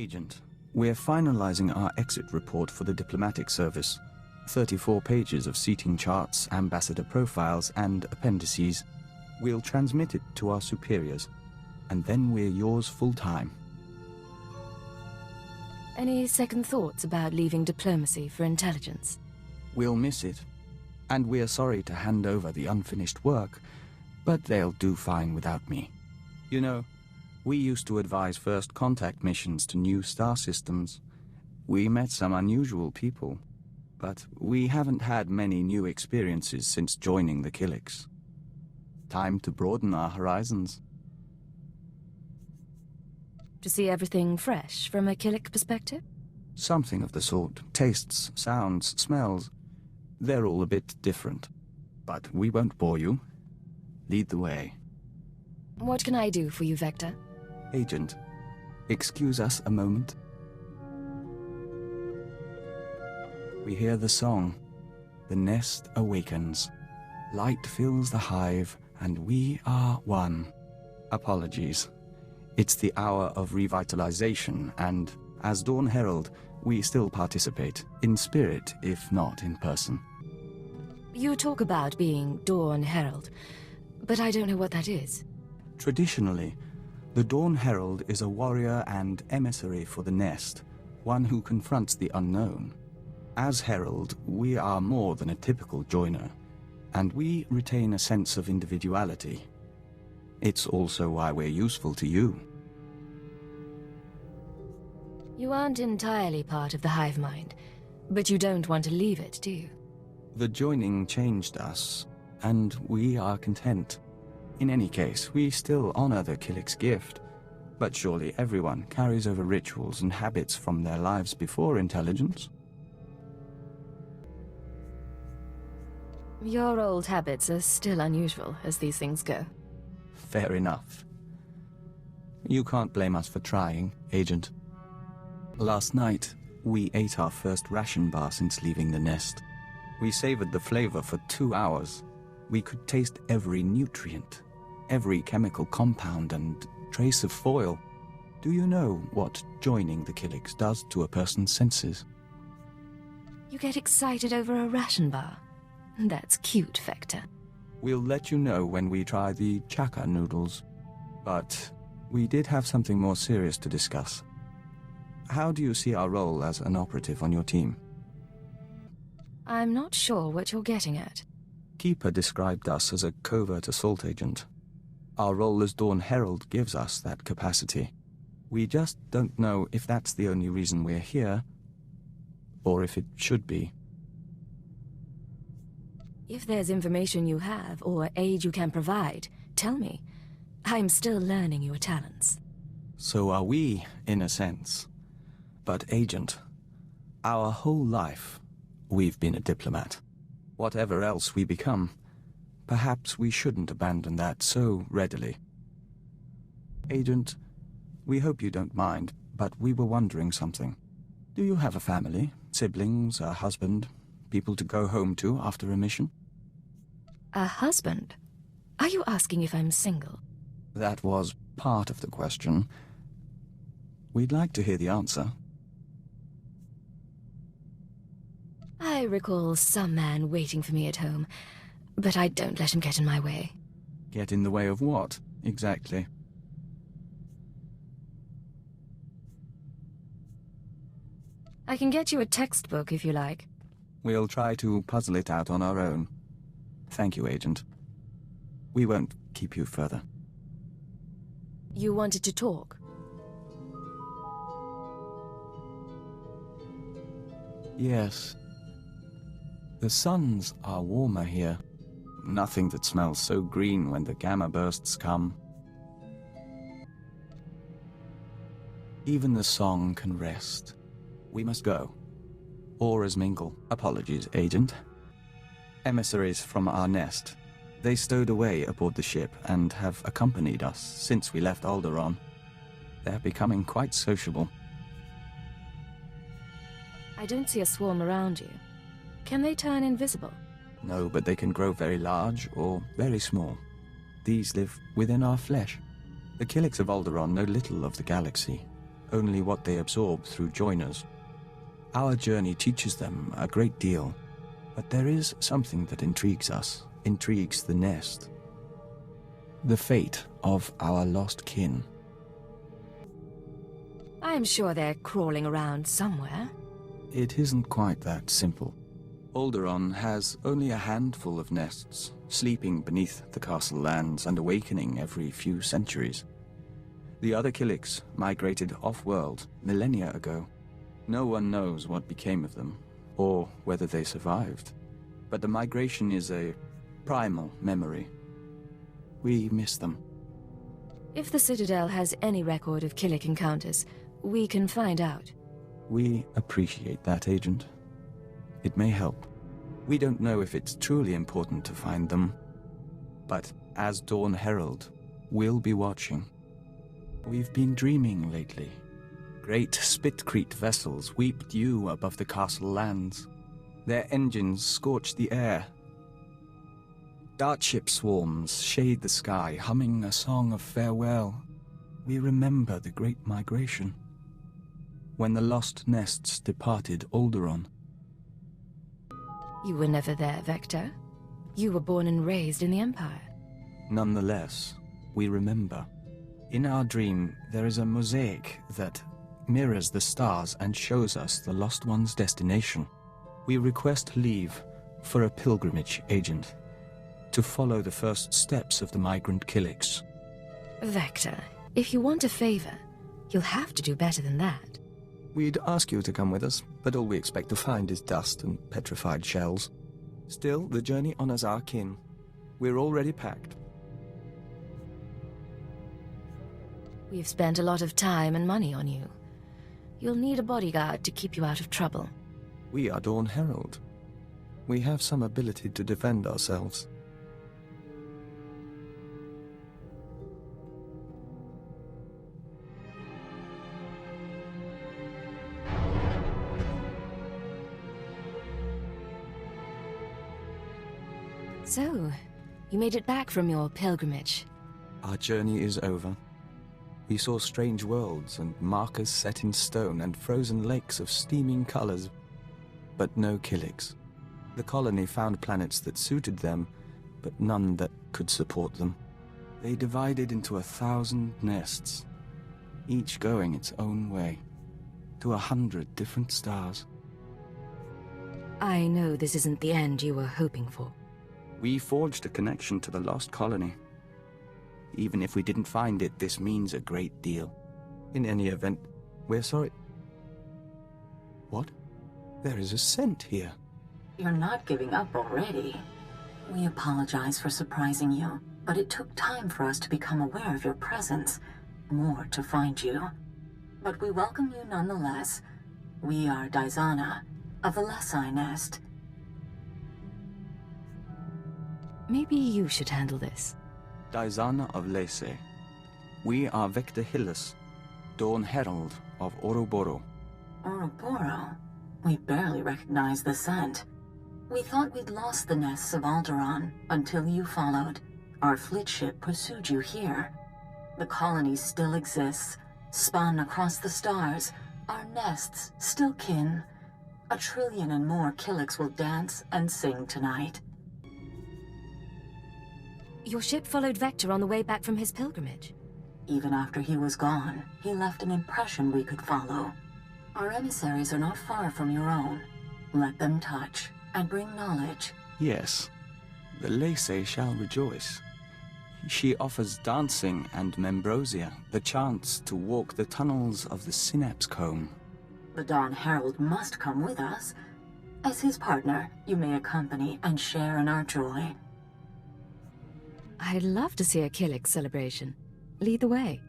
Agent, we're finalizing our exit report for the diplomatic service. 34 pages of seating charts, ambassador profiles, and appendices. We'll transmit it to our superiors, and then we're yours full-time. Any second thoughts about leaving diplomacy for intelligence? We'll miss it, and we're sorry to hand over the unfinished work, but they'll do fine without me. You know, we used to advise first contact missions to new star systems. We met some unusual people, but we haven't had many new experiences since joining the Killiks. Time to broaden our horizons. To see everything fresh from a Killik perspective? Something of the sort. Tastes, sounds, smells. They're all a bit different. But we won't bore you. Lead the way. What can I do for you, Vector? Agent, excuse us a moment. We hear the song. The nest awakens. Light fills the hive, and we are one. Apologies. It's the hour of revitalization, and as Dawn Herald, we still participate, in spirit, if not in person. You talk about being Dawn Herald, but I don't know what that is. Traditionally, the Dawn Herald is a warrior and emissary for the nest, one who confronts the unknown. As Herald, we are more than a typical joiner, and we retain a sense of individuality. It's also why we're useful to you. You aren't entirely part of the hivemind, but you don't want to leave it, do you? The joining changed us, and we are content. In any case, we still honor the Killik's gift, but surely everyone carries over rituals and habits from their lives before intelligence. Your old habits are still unusual, as these things go. Fair enough. You can't blame us for trying, Agent. Last night, we ate our first ration bar since leaving the nest. We savored the flavor for 2 hours. We could taste every nutrient, every chemical compound and trace of foil. Do you know what joining the Killiks does to a person's senses? You get excited over a ration bar? That's cute, Vector. We'll let you know when we try the chaka noodles. But we did have something more serious to discuss. How do you see our role as an operative on your team? I'm not sure what you're getting at. Keeper described us as a covert assault agent. Our role as Dawn Herald gives us that capacity. We just don't know if that's the only reason we're here, or if it should be. If there's information you have, or aid you can provide, tell me. I'm still learning your talents. So are we, in a sense. But, Agent, our whole life, we've been a diplomat. Whatever else we become, perhaps we shouldn't abandon that so readily. Agent, we hope you don't mind, but we were wondering something. Do you have a family, siblings, a husband, people to go home to after a mission? A husband? Are you asking if I'm single? That was part of the question. We'd like to hear the answer. I recall some man waiting for me at home, but I don't let him get in my way. Get in the way of what, exactly? I can get you a textbook if you like. We'll try to puzzle it out on our own. Thank you, Agent. We won't keep you further. You wanted to talk? Yes. The suns are warmer here. Nothing that smells so green when the gamma bursts come. Even the song can rest. We must go. Ores mingle. Apologies, Agent. Emissaries from our nest. They stowed away aboard the ship and have accompanied us since we left Alderaan. They're becoming quite sociable. I don't see a swarm around you. Can they turn invisible? No, but they can grow very large or very small. These live within our flesh. The Killiks of Alderaan know little of the galaxy. only what they absorb through joiners. Our journey teaches them a great deal, but there is something that intrigues us, intrigues the nest. The fate of our lost kin. I'm sure they're crawling around somewhere. It isn't quite that simple. Alderaan has only a handful of nests, sleeping beneath the castle lands and awakening every few centuries. The other Killiks migrated off-world millennia ago. No one knows what became of them, or whether they survived. But the migration is a primal memory. We miss them. If the Citadel has any record of Killik encounters, we can find out. We appreciate that, Agent. It may help. We don't know if it's truly important to find them, but as Dawn Herald, we'll be watching. We've been dreaming lately. Great Spitcrete vessels weep dew above the castle lands. Their engines scorch the air. Dartship swarms shade the sky, humming a song of farewell. We remember the Great Migration, when the lost nests departed Alderaan. You were never there, Vector. You were born and raised in the Empire. Nonetheless, we remember. In our dream, there is a mosaic that mirrors the stars and shows us the lost one's destination. We request leave for a pilgrimage, Agent, to follow the first steps of the migrant Killiks. Vector, if you want a favor, you'll have to do better than that. We'd ask you to come with us, but all we expect to find is dust and petrified shells. Still, the journey honors our kin. We're already packed. We've spent a lot of time and money on you. You'll need a bodyguard to keep you out of trouble. We are Dawn Herald. We have some ability to defend ourselves. So, you made it back from your pilgrimage. Our journey is over. We saw strange worlds and markers set in stone and frozen lakes of steaming colors, but no Killiks. The colony found planets that suited them, but none that could support them. They divided into 1,000 nests, each going its own way, to 100 different stars. I know this isn't the end you were hoping for. We forged a connection to the lost colony. Even if we didn't find it, this means a great deal. In any event, we're sorry. What? There is a scent here. You're not giving up already. We apologize for surprising you, but it took time for us to become aware of your presence. More to find you. But we welcome you nonetheless. We are Dizana, of the Lessi Nest. Maybe you should handle this. Dizana of Lese. We are Vector Hyllus, Dawn Herald of Oroboro. Oroboro? We barely recognize the scent. We thought we'd lost the nests of Alderaan until you followed. Our fleet ship pursued you here. The colony still exists, spun across the stars. Our nests still kin. 1 trillion and more Killiks will dance and sing tonight. Your ship followed Vector on the way back from his pilgrimage. Even after he was gone, he left an impression we could follow. Our emissaries are not far from your own. Let them touch and bring knowledge. Yes, the Lese shall rejoice. She offers dancing and membrosia, the chance to walk the tunnels of the synapse comb. The Dawn Herald must come with us. As his partner, you may accompany and share in our joy. I'd love to see a Killik celebration. Lead the way.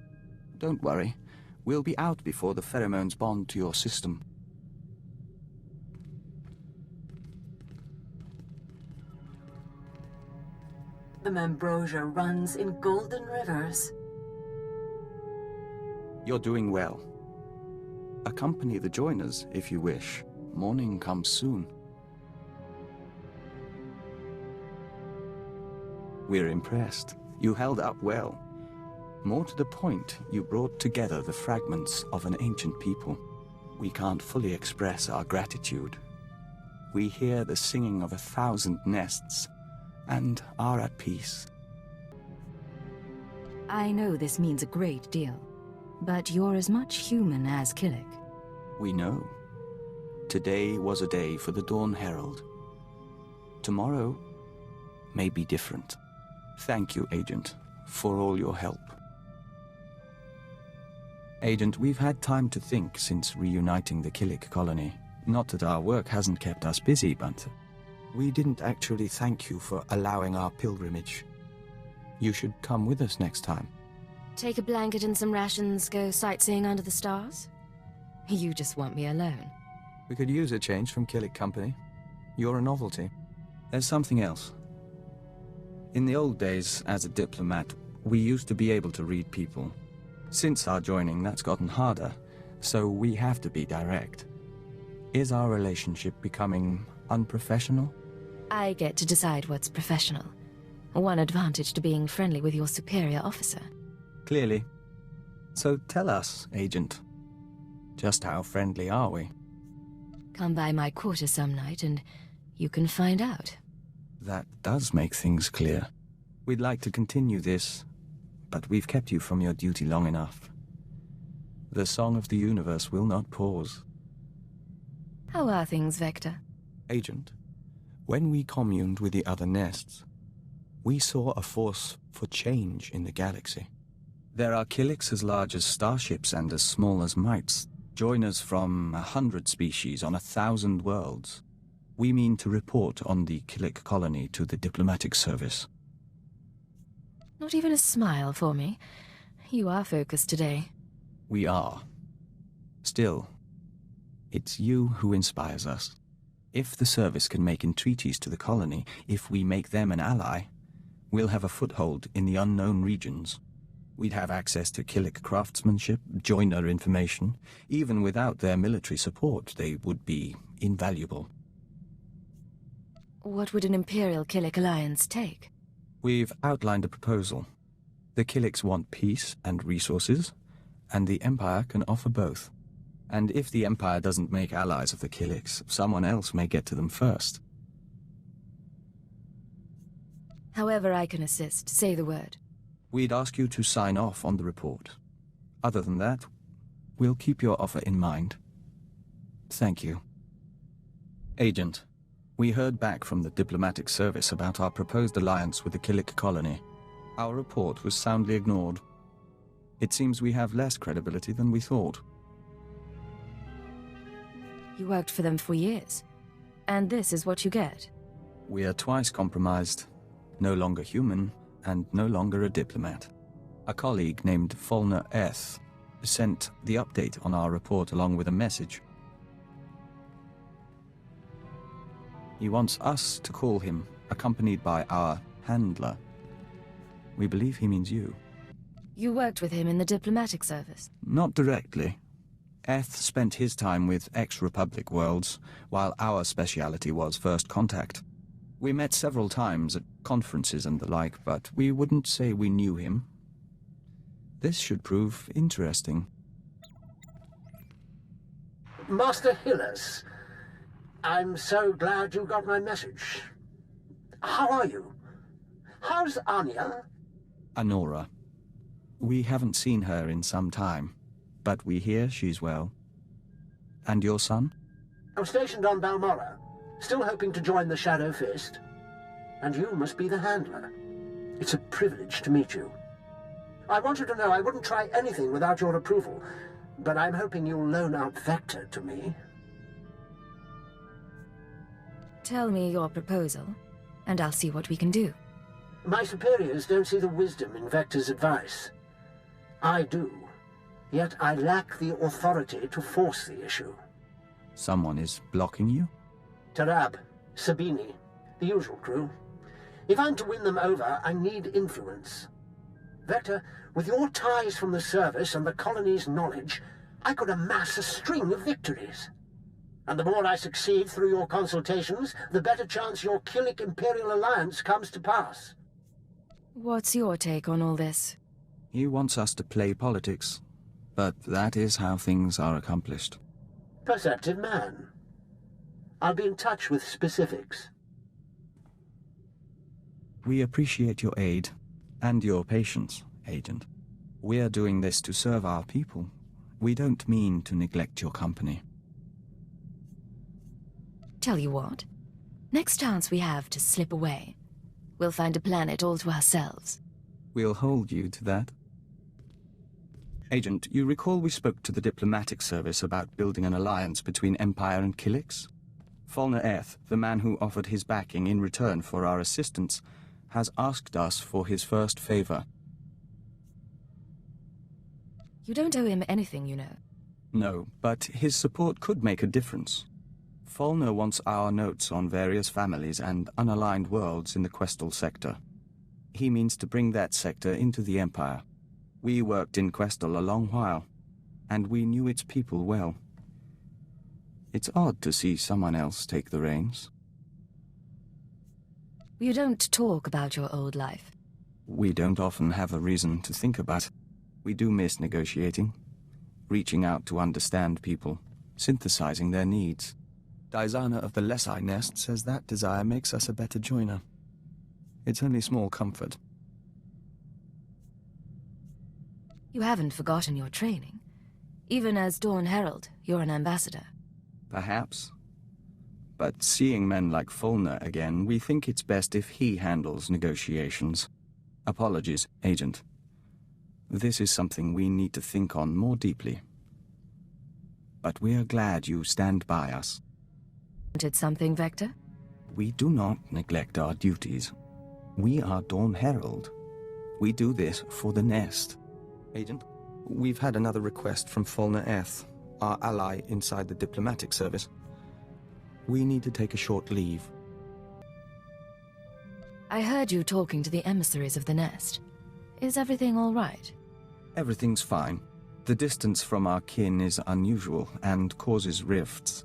Don't worry. We'll be out before the pheromones bond to your system. The Membrosia runs in golden rivers. You're doing well. Accompany the joiners if you wish. Morning comes soon. We're impressed. You held up well. More to the point, you brought together the fragments of an ancient people. We can't fully express our gratitude. We hear the singing of 1,000 nests, and are at peace. I know this means a great deal, but you're as much human as Killik. We know. Today was a day for the Dawn Herald. Tomorrow may be different. Thank you, Agent, for all your help. Agent, we've had time to think since reuniting the Killik colony. Not that our work hasn't kept us busy, but we didn't actually thank you for allowing our pilgrimage. You should come with us next time. Take a blanket and some rations, go sightseeing under the stars? You just want me alone. We could use a change from Killik Company. You're a novelty. There's something else. In the old days, as a diplomat, we used to be able to read people. Since our joining, that's gotten harder, so we have to be direct. Is our relationship becoming unprofessional? I get to decide what's professional. One advantage to being friendly with your superior officer. Clearly. So tell us, Agent, just how friendly are we? Come by my quarters some night and you can find out. That does make things clear. We'd like to continue this, but we've kept you from your duty long enough. The song of the universe will not pause. How are things, Vector? Agent, when we communed with the other nests, we saw a force for change in the galaxy. There are Killiks as large as starships and as small as mites, joiners from 100 species on 1,000 worlds. We mean to report on the Killik colony to the diplomatic service. Not even a smile for me. You are focused today. We are. Still, it's you who inspires us. If the service can make entreaties to the colony, if we make them an ally, we'll have a foothold in the unknown regions. We'd have access to Killik craftsmanship, joiner information. Even without their military support, they would be invaluable. What would an Imperial Killik alliance take? We've outlined a proposal. The Killiks want peace and resources, and the Empire can offer both. And if the Empire doesn't make allies of the Killiks, someone else may get to them first. However I can assist, say the word. We'd ask you to sign off on the report. Other than that, we'll keep your offer in mind. Thank you. Agent, we heard back from the diplomatic service about our proposed alliance with the Killik colony. Our report was soundly ignored. It seems we have less credibility than we thought. You worked for them for years, and this is what you get. We are twice compromised, no longer human, and no longer a diplomat. A colleague named Fulner Eth sent the update on our report along with a message. He wants us to call him, accompanied by our handler. We believe he means you. You worked with him in the diplomatic service? Not directly. Eth spent his time with ex-Republic worlds, while our speciality was first contact. We met several times at conferences and the like, but we wouldn't say we knew him. This should prove interesting. Master Hyllus, I'm so glad you got my message. How are you? How's Anya? Anora. We haven't seen her in some time, but we hear she's well. And your son? I'm stationed on Balmora, still hoping to join the Shadow Fist. And you must be the handler. It's a privilege to meet you. I want you to know I wouldn't try anything without your approval, but I'm hoping you'll loan out Vector to me. Tell me your proposal, and I'll see what we can do. My superiors don't see the wisdom in Vector's advice. I do, yet I lack the authority to force the issue. Someone is blocking you? Tarab, Sabini, the usual crew. If I'm to win them over, I need influence. Vector, with your ties from the service and the colony's knowledge, I could amass a string of victories. And the more I succeed through your consultations, the better chance your Killik Imperial alliance comes to pass. What's your take on all this? He wants us to play politics, but that is how things are accomplished. Perceptive man. I'll be in touch with specifics. We appreciate your aid and your patience, Agent. We're doing this to serve our people. We don't mean to neglect your company. Tell you what, next chance we have to slip away, we'll find a planet all to ourselves. We'll hold you to that. Agent, you recall we spoke to the diplomatic service about building an alliance between Empire and Killiks? Falner Eth, the man who offered his backing in return for our assistance, has asked us for his first favor. You don't owe him anything, you know. No, but his support could make a difference. Falner wants our notes on various families and unaligned worlds in the Questal sector. He means to bring that sector into the Empire. We worked in Questal a long while, and we knew its people well. It's odd to see someone else take the reins. You don't talk about your old life. We don't often have a reason to think about. We do miss negotiating, reaching out to understand people, synthesizing their needs. Dizana of the Lesai Nest says that desire makes us a better joiner. It's only small comfort. You haven't forgotten your training. Even as Dawn Herald, you're an ambassador. Perhaps. But seeing men like Falner again, we think it's best if he handles negotiations. Apologies, Agent. This is something we need to think on more deeply. But we are glad you stand by us. Wanted something, Vector? We do not neglect our duties. We are Dawn Herald. We do this for the Nest. Agent, we've had another request from Falner Eth, our ally inside the diplomatic service. We need to take a short leave. I heard you talking to the emissaries of the Nest. Is everything all right? Everything's fine. The distance from our kin is unusual and causes rifts.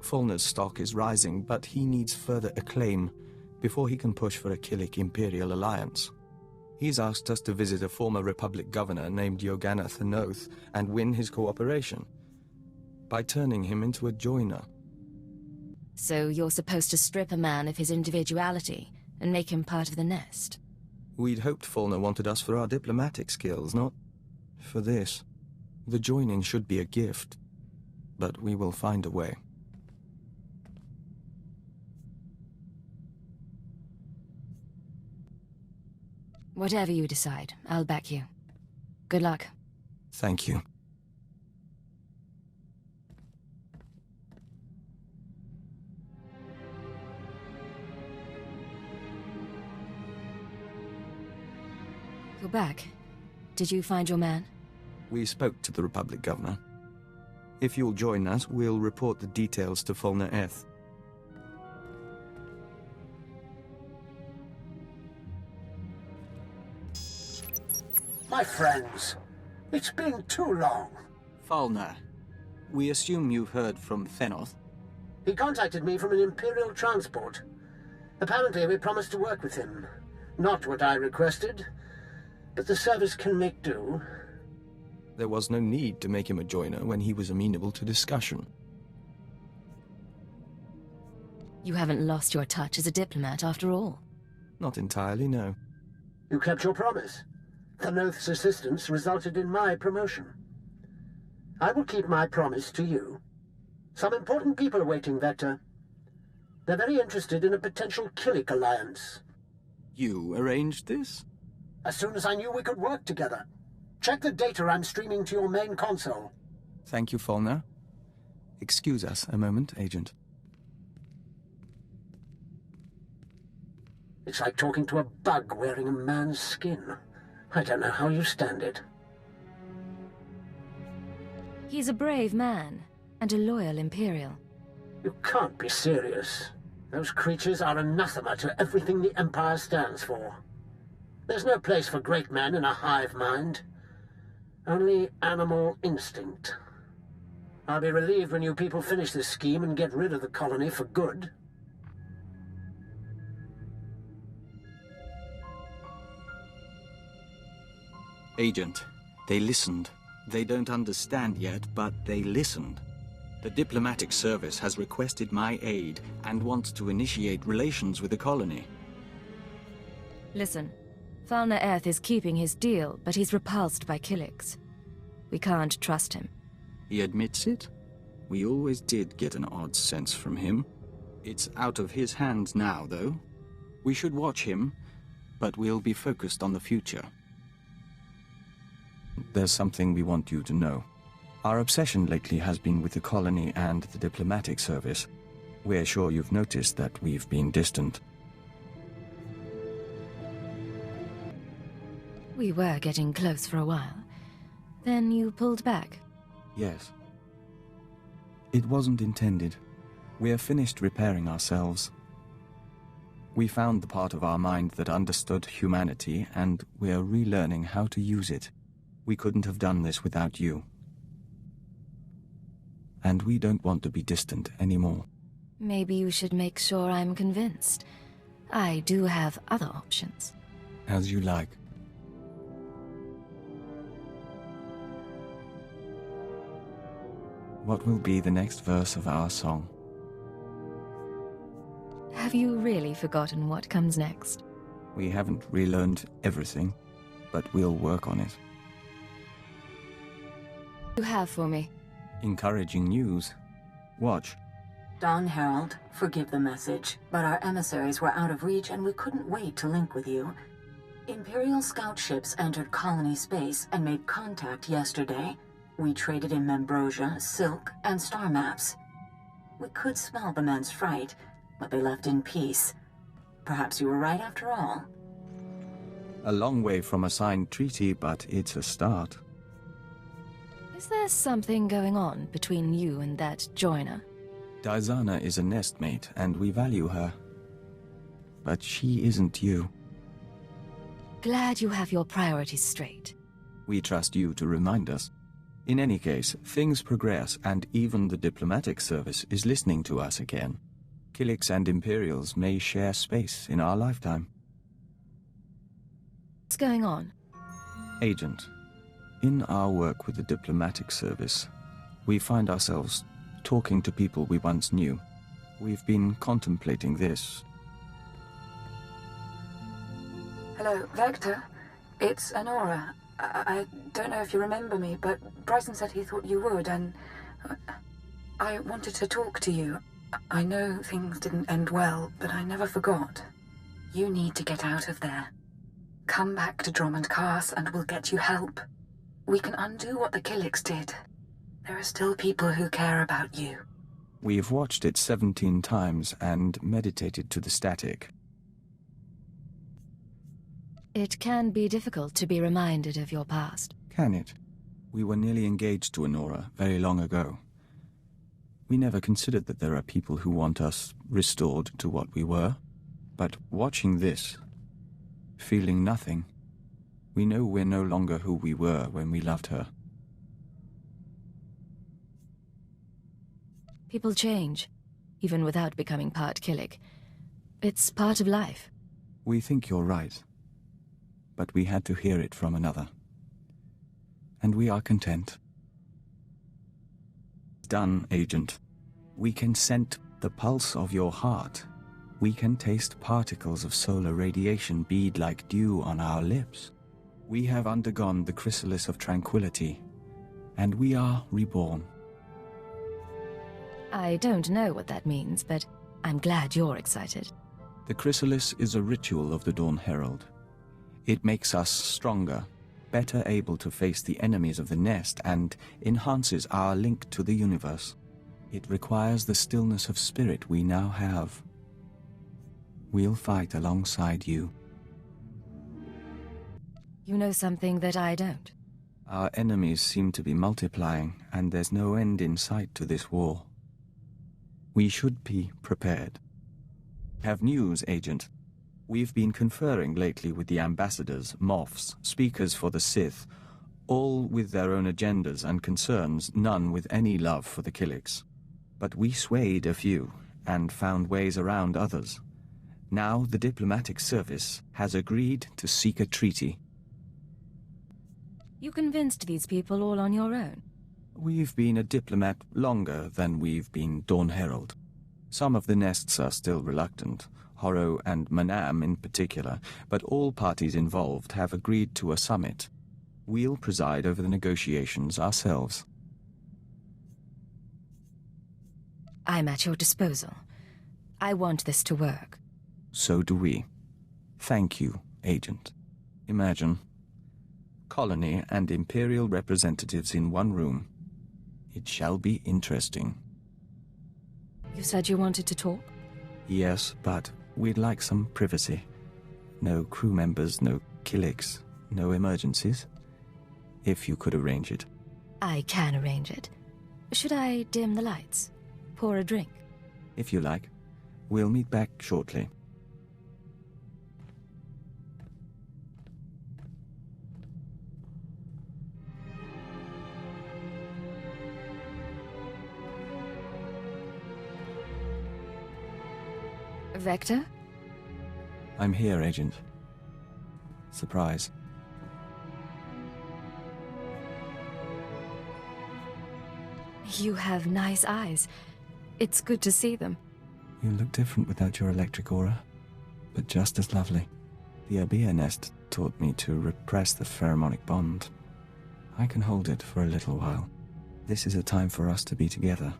Falner's stock is rising, but he needs further acclaim before he can push for a Killik imperial alliance. He's asked us to visit a former Republic governor named Yogana Thanoth and win his cooperation by turning him into a joiner. So you're supposed to strip a man of his individuality and make him part of the Nest? We'd hoped Falner wanted us for our diplomatic skills, not for this. The joining should be a gift, but we will find a way. Whatever you decide, I'll back you. Good luck. Thank you. You're back. Did you find your man? We spoke to the Republic governor. If you'll join us, we'll report the details to Falner Eth. My friends, it's been too long. Falner, we assume you've heard from Thanoth. He contacted me from an imperial transport. Apparently we promised to work with him. Not what I requested, but the service can make do. There was no need to make him a joiner when he was amenable to discussion. You haven't lost your touch as a diplomat after all. Not entirely, no. You kept your promise. Thanoth's assistance resulted in my promotion. I will keep my promise to you. Some important people are waiting, Vector. They're very interested in a potential Killik alliance. You arranged this? As soon as I knew we could work together. Check the data I'm streaming to your main console. Thank you, Falner. Excuse us a moment, Agent. It's like talking to a bug wearing a man's skin. I don't know how you stand it. He's a brave man, and a loyal Imperial. You can't be serious. Those creatures are anathema to everything the Empire stands for. There's no place for great men in a hive mind. Only animal instinct. I'll be relieved when you people finish this scheme and get rid of the colony for good. Agent, they listened. They don't understand yet, but they listened. The diplomatic service has requested my aid and wants to initiate relations with the colony. Listen, Falna Earth is keeping his deal, but he's repulsed by Killiks. We can't trust him. He admits it? We always did get an odd sense from him. It's out of his hands now, though. We should watch him, but we'll be focused on the future. There's something we want you to know. Our obsession lately has been with the colony and the diplomatic service. We're sure you've noticed that we've been distant. We were getting close for a while. Then you pulled back. Yes. It wasn't intended. We're finished repairing ourselves. We found the part of our mind that understood humanity, and we're relearning how to use it. We couldn't have done this without you. And we don't want to be distant anymore. Maybe you should make sure I'm convinced. I do have other options. As you like. What will be the next verse of our song? Have you really forgotten what comes next? We haven't relearned everything, but we'll work on it. You have for me. Encouraging news. Watch. Dawn Herald, forgive the message, but our emissaries were out of reach and we couldn't wait to link with you. Imperial scout ships entered colony space and made contact yesterday. We traded in Membrosia, silk, and star maps. We could smell the men's fright, but they left in peace. Perhaps you were right after all. A long way from a signed treaty, but it's a start. Is there something going on between you and that joiner? Dizana is a nestmate, and we value her. But she isn't you. Glad you have your priorities straight. We trust you to remind us. In any case, things progress, and even the diplomatic service is listening to us again. Killiks and Imperials may share space in our lifetime. What's going on? Agent, in our work with the diplomatic service, we find ourselves talking to people we once knew. We've been contemplating this. Hello, Vector. It's Anora. I don't know if you remember me, but Bryson said he thought you would, and I wanted to talk to you. I know things didn't end well, but I never forgot. You need to get out of there. Come back to Drummond Cast and we'll get you help. We can undo what the Killiks did. There are still people who care about you. We've watched it 17 times and meditated to the static. It can be difficult to be reminded of your past. Can it? We were nearly engaged to Anora very long ago. We never considered that there are people who want us restored to what we were. But watching this, feeling nothing, we know we're no longer who we were when we loved her. People change, even without becoming part Killik. It's part of life. We think you're right. But we had to hear it from another. And we are content. Done, Agent. We can scent the pulse of your heart. We can taste particles of solar radiation bead like dew on our lips. We have undergone the chrysalis of tranquility, and we are reborn. I don't know what that means, but I'm glad you're excited. The chrysalis is a ritual of the Dawn Herald. It makes us stronger, better able to face the enemies of the nest, and enhances our link to the universe. It requires the stillness of spirit we now have. We'll fight alongside you. You know something that I don't. Our enemies seem to be multiplying, and there's no end in sight to this war. We should be prepared. Have news, Agent. We've been conferring lately with the ambassadors, moffs, speakers for the Sith, all with their own agendas and concerns, none with any love for the Killiks. But we swayed a few, and found ways around others. Now the diplomatic service has agreed to seek a treaty. You convinced these people all on your own? We've been a diplomat longer than we've been Dawn Herald. Some of the nests are still reluctant, Horro and Manam in particular, but all parties involved have agreed to a summit. We'll preside over the negotiations ourselves. I'm at your disposal. I want this to work. So do we. Thank you, Agent. Imagine. Colony and Imperial representatives in one room. It shall be interesting. You said you wanted to talk? Yes, but we'd like some privacy. No crew members, no Killiks, no emergencies. If you could arrange it. I can arrange it. Should I dim the lights? Pour a drink? If you like. We'll meet back shortly. Vector? I'm here, Agent. Surprise. You have nice eyes. It's good to see them. You look different without your electric aura, but just as lovely. The Abia nest taught me to repress the pheromonic bond. I can hold it for a little while. This is a time for us to be together.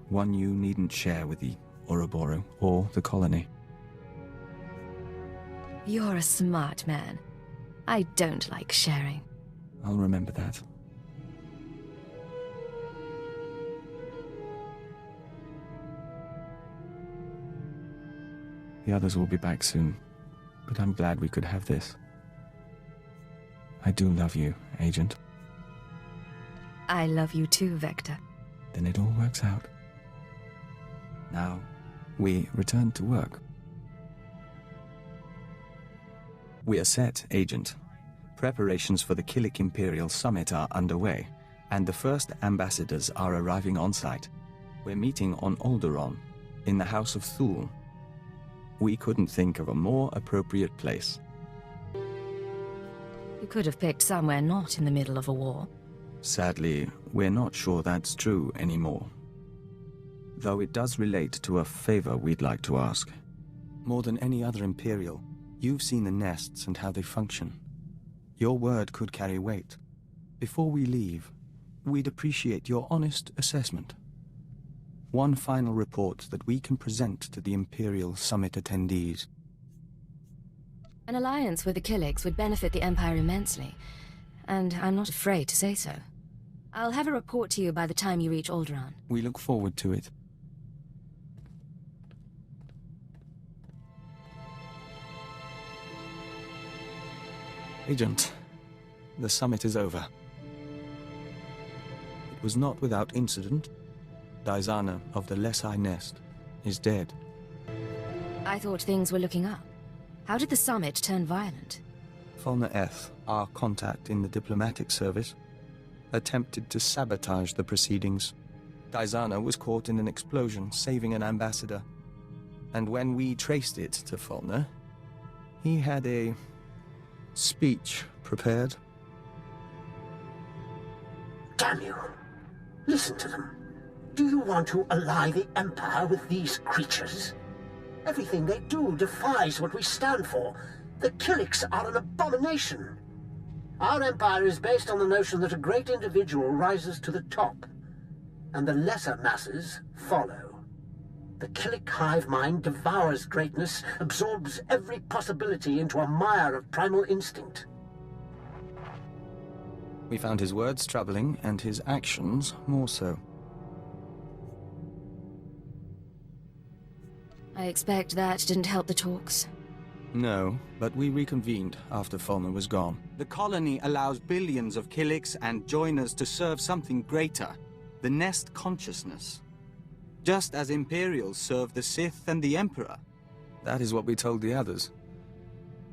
One you needn't share with the Ouroboros or the colony. You're a smart man. I don't like sharing. I'll remember that. The others will be back soon, but I'm glad we could have this. I do love you, Agent. I love you too, Vector. Then it all works out. Now, we return to work. We are set, Agent. Preparations for the Killik Imperial Summit are underway, and the first ambassadors are arriving on site. We're meeting on Alderaan, in the House of Thule. We couldn't think of a more appropriate place. You could have picked somewhere not in the middle of a war. Sadly, we're not sure that's true anymore. Though it does relate to a favor we'd like to ask. More than any other Imperial, you've seen the nests and how they function. Your word could carry weight. Before we leave, we'd appreciate your honest assessment. One final report that we can present to the Imperial Summit attendees. An alliance with the Killiks would benefit the Empire immensely, and I'm not afraid to say so. I'll have a report to you by the time you reach Alderaan. We look forward to it. Agent, the summit is over. It was not without incident. Dizana of the Lesai Nest is dead. I thought things were looking up. How did the summit turn violent? Fulner Eth, our contact in the diplomatic service, attempted to sabotage the proceedings. Dizana was caught in an explosion, saving an ambassador. And when we traced it to Fulner, he had a speech prepared. Damn you! Listen to them. Do you want to ally the Empire with these creatures? Everything they do defies what we stand for. The Killiks are an abomination. Our empire is based on the notion that a great individual rises to the top, and the lesser masses follow. The Killik hivemind devours greatness, absorbs every possibility into a mire of primal instinct. We found his words troubling, and his actions more so. I expect that didn't help the talks. No, but we reconvened after Fulner was gone. The colony allows billions of Killiks and joiners to serve something greater, the Nest consciousness. Just as Imperials serve the Sith and the Emperor. That is what we told the others.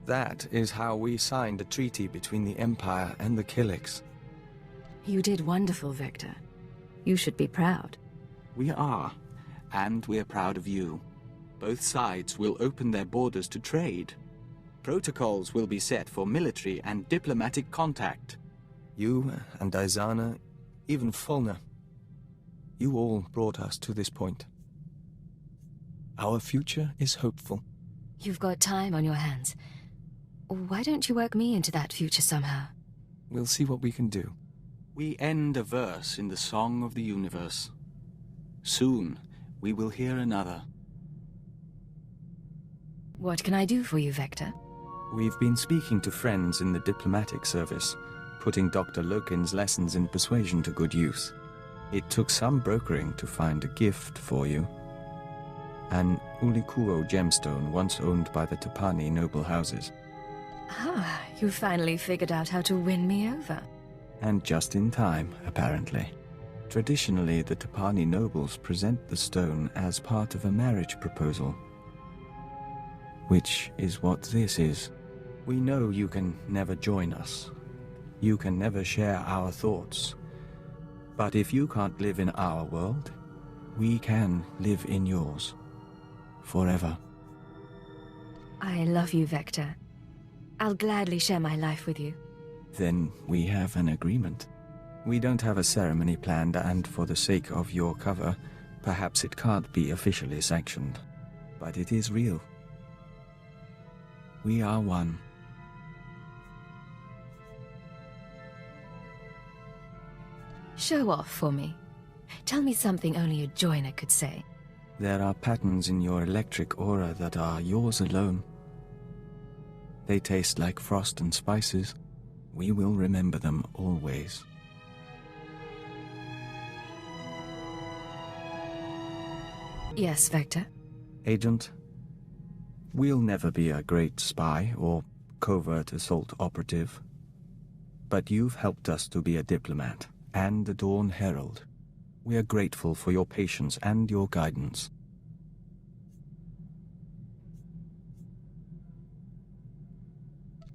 That is how we signed a treaty between the Empire and the Killiks. You did wonderful, Vector. You should be proud. We are, and we're proud of you. Both sides will open their borders to trade. Protocols will be set for military and diplomatic contact. You and Izana, even Fulner. You all brought us to this point. Our future is hopeful. You've got time on your hands. Why don't you work me into that future somehow? We'll see what we can do. We end a verse in the song of the universe. Soon, we will hear another. What can I do for you, Vector? We've been speaking to friends in the diplomatic service, putting Dr. Lokin's lessons in persuasion to good use. It took some brokering to find a gift for you. An Ulikuo gemstone once owned by the Tapani noble houses. Ah, you finally figured out how to win me over. And just in time, apparently. Traditionally, the Tapani nobles present the stone as part of a marriage proposal. Which is what this is. We know you can never join us. You can never share our thoughts. But if you can't live in our world, we can live in yours. Forever. I love you, Vector. I'll gladly share my life with you. Then we have an agreement. We don't have a ceremony planned, and for the sake of your cover, perhaps it can't be officially sanctioned. But it is real. We are one. Show off for me. Tell me something only a joiner could say. There are patterns in your electric aura that are yours alone. They taste like frost and spices. We will remember them always. Yes, Vector? Agent, we'll never be a great spy or covert assault operative. But you've helped us to be a diplomat and a Dawn Herald. We are grateful for your patience and your guidance.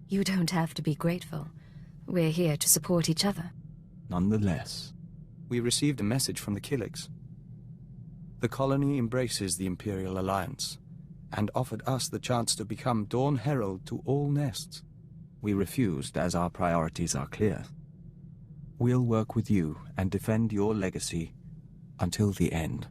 You don't have to be grateful. We're here to support each other. Nonetheless, we received a message from the Killiks. The colony embraces the Imperial Alliance and offered us the chance to become Dawn Herald to all nests. We refused as our priorities are clear. We'll work with you and defend your legacy until the end.